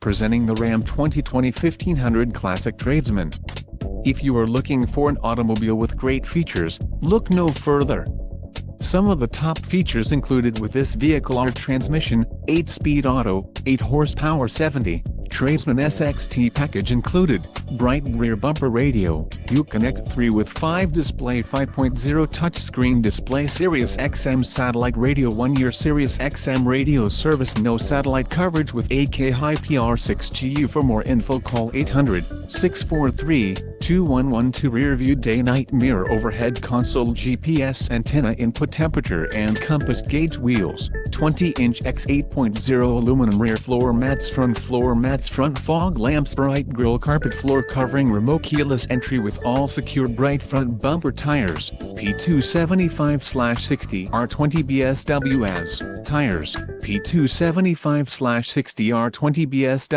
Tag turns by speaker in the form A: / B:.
A: Presenting the Ram 2020 1500 Classic Tradesman. If you are looking for an automobile with great features, look no further. Some of the top features included with this vehicle are transmission, 8-speed auto, 8 horsepower 70, Tradesman SXT package included, bright rear bumper radio, Uconnect 3 with 5 display 5.0 touchscreen display Sirius XM satellite radio 1-year Sirius XM radio service no satellite coverage with 8K high PR6GU. For more info call 800-643-2112 rear view day-night mirror overhead console GPS antenna input temperature and compass gauge wheels, 20-inch x 8.0 aluminum rear floor mats front fog lamps bright grille carpet floor covering remote keyless entry with all secured bright front bumper tires, P275/60 R20 BSW as tires, P275/60 R20 BSW